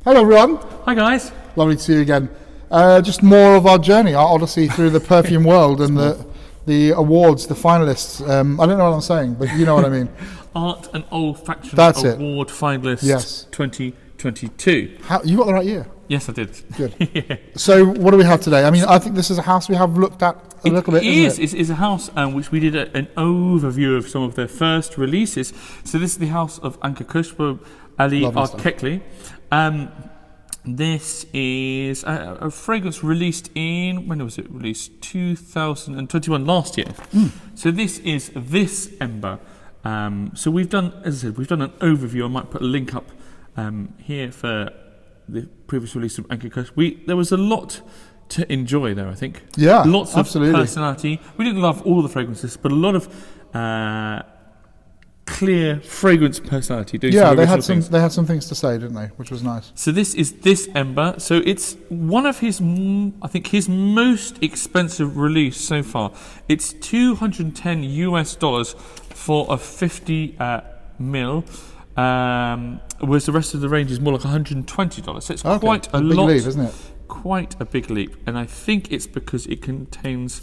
Hello everyone. Hi guys. Lovely to see you again. Just more of our journey, our odyssey through the perfume world and the awards, the finalists. I don't know what I'm saying, but you know what I mean. Art and Olfaction Award finalists, yes. 2022. You got the right year? Yes, I did. Good. Yeah. So what do we have today? I mean, I think this is a house we have looked at a little bit, isn't it? It's a house which we did an overview of some of their first releases. So this is the house of Anka Kus by Ali Arkekli. This is a fragrance released in, when was it released? 2021, last year. So this is This Ember. So we've done, as I said, we've done an overview. I might put a link up here for the previous release of Anka Kus. There was a lot to enjoy there, I think. Yeah, lots absolutely. of personality. We didn't love all of the fragrances, but a lot of clear fragrance personality. They had some things to say, didn't they? Which was nice. So this is This Ember. So it's one of his, I think, his most expensive release so far. It's $210 US for a 50 mil. Whereas the rest of the range is more like $120. So it's quite a lot. Big leap, isn't it? Quite a big leap, and I think it's because it contains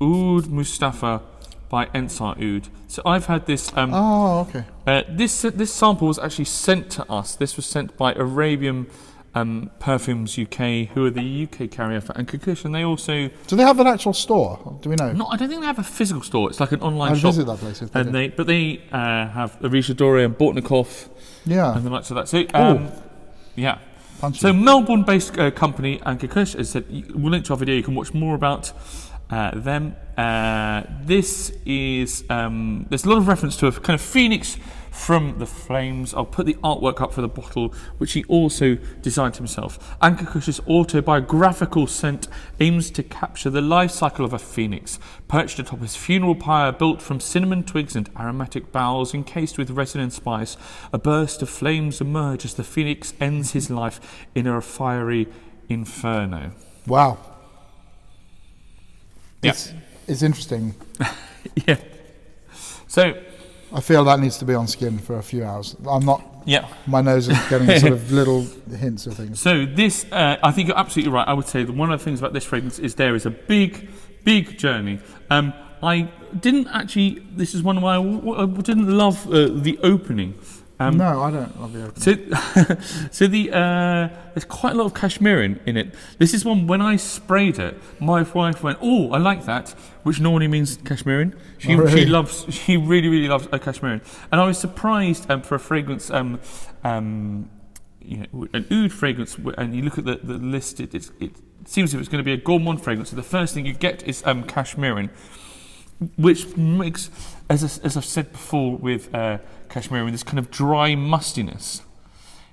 Oud Mustafa by Ensar Oud. So I've had this. This sample was actually sent to us. This was sent by Arabian Perfumes UK, who are the UK carrier for Anka Kus, and they also. Do they have an actual store? Do we know? No, I don't think they have a physical store. It's like an online I'd shop. visit that place. But they have Arisha Dore and Bortnikov. Yeah. And the likes of that. So yeah. Punchy. So Melbourne-based company Anka Kus, as I said, we'll link to our video. You can watch more about them. This is there's a lot of reference to a kind of phoenix from the flames. I'll put the artwork up for the bottle, which he also designed himself. Anka Kus's autobiographical scent aims to capture the life cycle of a phoenix, perched atop his funeral pyre built from cinnamon twigs and aromatic boughs encased with resin and spice. A burst of flames emerge as the phoenix ends his life in a fiery inferno. Wow. Yeah. It's interesting. Yeah. So I feel that needs to be on skin for a few hours. I'm not. Yeah. My nose is getting sort of little hints of things. So this, I think you're absolutely right. I would say that one of the things about this fragrance is there is a big journey. I didn't actually. This is one why I didn't love the opening. No, I don't love the opening. So there's quite a lot of cashmere in it. This is one, when I sprayed it, my wife went, "Oh, I like that," which normally means cashmere. She really loves a cashmere. And I was surprised for a fragrance, an oud fragrance, and you look at the list, it seems as if it's going to be a gourmand fragrance. So the first thing you get is cashmere, which makes, as I've said before with cashmere, this kind of dry mustiness.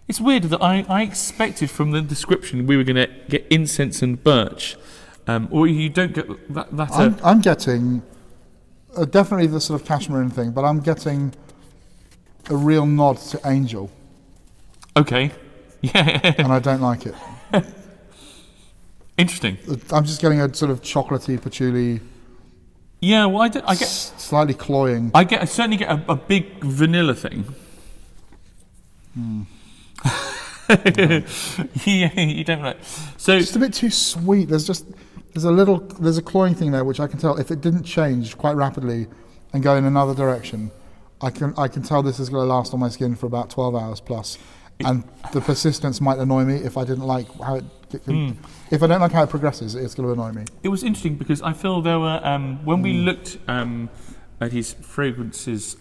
It's weird that I expected from the description we were going to get incense and birch, or you don't get that. I'm getting definitely the sort of cashmere thing, but I'm getting a real nod to angel. Okay. Yeah. And I don't like it. Interesting. I'm just getting a sort of chocolatey, patchouli. Yeah, well, I get slightly cloying. I certainly get a big vanilla thing. Yeah, you don't like. So just a bit too sweet. There's a cloying thing there, which I can tell if it didn't change quite rapidly and go in another direction, I can tell this is going to last on my skin for about 12 hours plus. And the persistence might annoy me if I didn't like how it. If I don't like how it progresses, it's going to annoy me. It was interesting because I feel there were when we looked at his fragrances,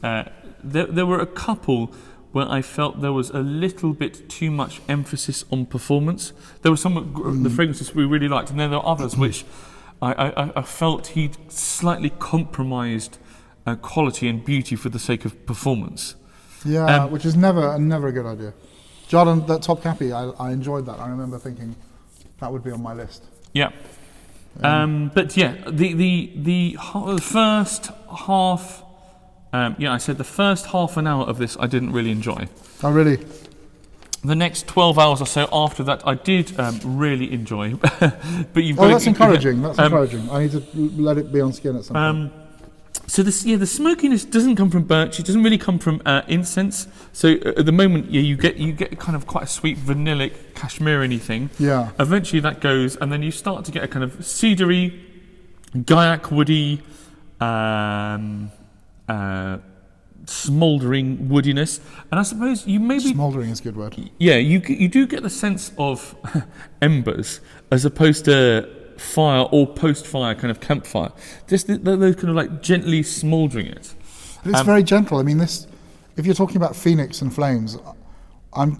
there were a couple where I felt there was a little bit too much emphasis on performance. There were some of the fragrances we really liked, and then there were others which I felt he'd slightly compromised quality and beauty for the sake of performance. Yeah, which is never a good idea. Jordan, that top cappy, I enjoyed that. I remember thinking that would be on my list. Yeah. But yeah, the first half. I said the first half an hour of this I didn't really enjoy. Oh, really? The next 12 hours or so after that I did really enjoy. But that's encouraging. That's encouraging. I need to let it be on skin at some point. So the smokiness doesn't come from birch. It doesn't really come from incense. So at the moment, you get kind of quite a sweet vanillic cashmere-y thing. Yeah. Eventually that goes, and then you start to get a kind of cedary, gaiac woody, smouldering woodiness. And I suppose you maybe Smouldering is a good word. Yeah, you do get the sense of embers as opposed to fire or post-fire kind of campfire. Just those kind of like gently smouldering it. But it's very gentle. I mean, this. If you're talking about phoenix and flames, I'm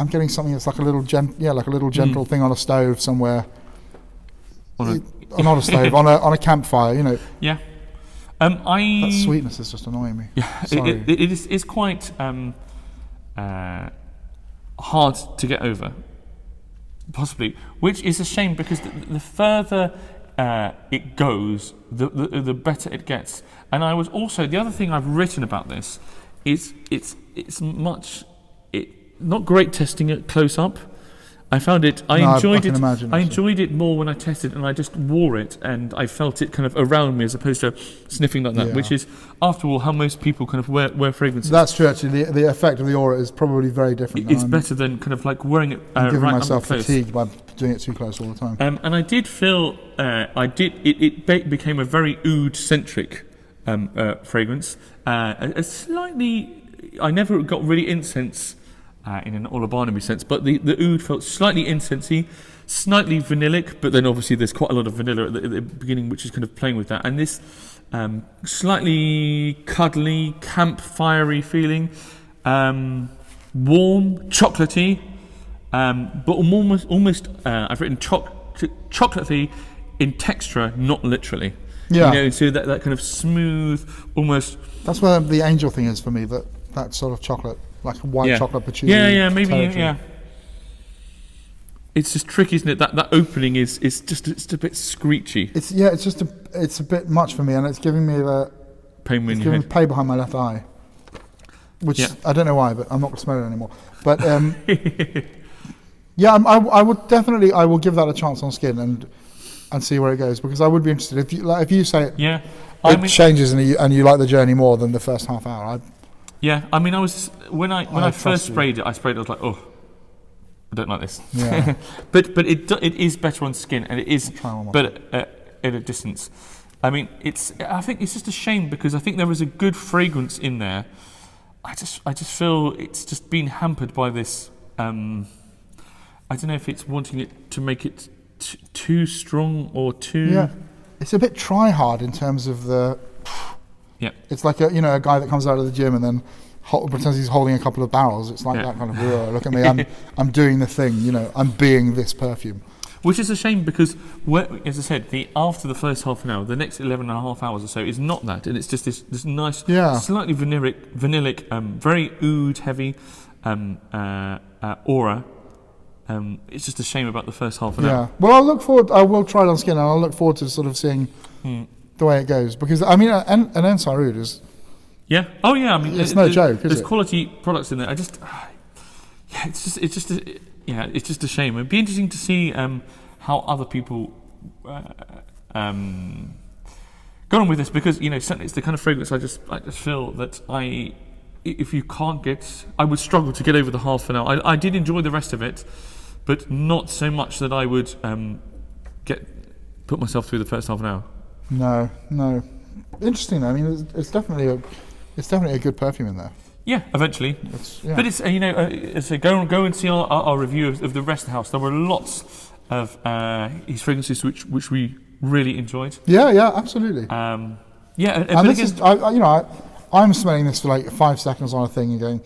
getting something that's like a little gentle thing on a stove somewhere. Not a stove, on a campfire. You know. Yeah. That sweetness is just annoying me. Yeah, Sorry. it's quite hard to get over. Possibly, which is a shame because the further it goes, the better it gets. And I was also, the other thing I've written about this is it's not great testing it close up. I found it. I enjoyed it more when I tested and I just wore it and I felt it kind of around me as opposed to sniffing like that, Yeah. which is, after all, how most people kind of wear fragrances. That's true. Actually, the effect of the aura is probably very different. It's better than kind of like wearing it I'm giving right myself up close. fatigued by doing it too close all the time. And I did feel it became a very oud centric fragrance. A slightly, I never got really incense in an Ola Barnaby sense, but the oud felt slightly incensey, slightly vanillic, but then obviously there's quite a lot of vanilla at the beginning, which is kind of playing with that. And this slightly cuddly, campfirey feeling, warm, chocolatey, but almost I've written chocolatey in texture, not literally. Yeah. You know, so that kind of smooth, almost. That's where the angel thing is for me. That sort of chocolate, like a white chocolate patchouli. Yeah, maybe. territory. Yeah. It's just tricky, isn't it? That opening is just a bit screechy. It's a bit much for me, and it's giving me the Pain in it's your giving me head. pain behind my left eye, which I don't know why, but I'm not going to smell it anymore. But yeah, I will give that a chance on skin and see where it goes, because I would be interested if you say it. Yeah. It changes and you like the journey more than the first half hour. I mean, I was when I trust first you. sprayed it. I was like, oh, I don't like this. Yeah. but it is better on skin, and it is, try one more but at a distance. I mean, I think it's just a shame because I think there was a good fragrance in there. I just feel it's just been hampered by this. I don't know if it's wanting it to make it too strong or too. Yeah, it's a bit try hard in terms of the. Yeah. It's like a guy that comes out of the gym and then pretends he's holding a couple of barrels. It's like that kind of. Look at me, I'm doing the thing. I'm being this perfume. Which is a shame because, as I said, after the first half an hour, the next 11 and a half hours or so is not that, and it's just this nice, slightly vanillic, very oud heavy aura. It's just a shame about the first half an hour. Yeah. Well, I will try it on skin, and I'll look forward to sort of seeing the way it goes, because I mean, an Ensar Oud is. Yeah. Oh yeah. I mean, it's no joke. There's quality products in there. It's just a shame. It'd be interesting to see how other people go on with this, because certainly it's the kind of fragrance I just feel that if you can't get, I would struggle to get over the half an hour. I did enjoy the rest of it, but not so much that I would put myself through the first half an hour. No. Interesting. I mean, it's definitely a good perfume in there. Yeah, eventually. But it's so go and see our review of the rest of the house. There were lots of his fragrances which we really enjoyed. Yeah, absolutely. And this is, I'm smelling this for like 5 seconds on a thing and going,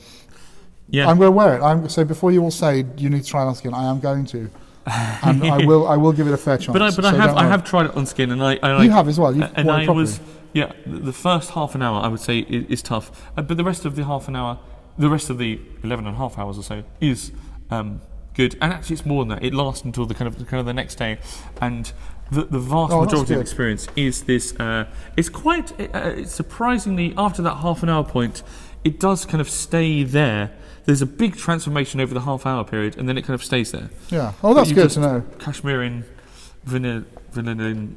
yeah, I'm going to wear it. So before you all say you need to try it on skin, I am going to, and I will give it a fair chance. But I have tried it on skin, and I you have as well. You've and worn it I properly. was the first half an hour I would say is tough, but the rest of the half an hour, the rest of the 11 and a half hours or so is good, and actually it's more than that. It lasts until the kind of the next day, and the vast majority of the experience is this. It's surprisingly, after that half an hour point, it does kind of stay there. There's a big transformation over the half hour period, and then it kind of stays there. Yeah. Oh, that's good to know. Cashmere in vanillin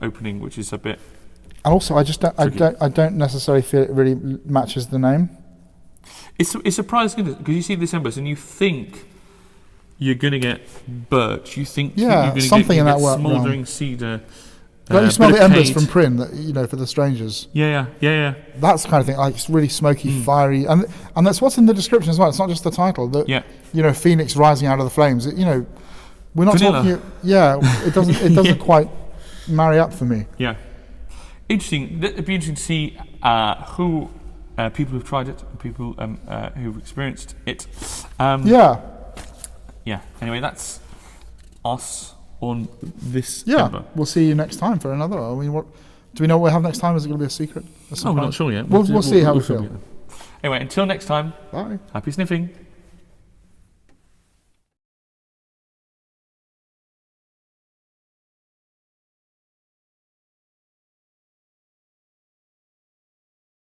opening, which is a bit. And also, I don't necessarily feel it really matches the name. It's surprising because you see this Ember and you think you're going to get birch. You think you're going to something in that work. Smouldering cedar. Don't you smell the embers from Prin? That, for the strangers. Yeah. That's the kind of thing. Like it's really smoky, fiery, and that's what's in the description as well. It's not just the title. Phoenix rising out of the flames. We're not Vanilla. talking. It doesn't. It doesn't quite marry up for me. Yeah. Interesting. It'd be interesting to see who people who've tried it, people who've experienced it. Yeah. Anyway, that's us on this. Ember. We'll see you next time for another. I mean, what do we know? What we have next time? Is it going to be a secret? We're not sure yet. We'll see how we feel. Anyway, until next time. Bye. Happy sniffing.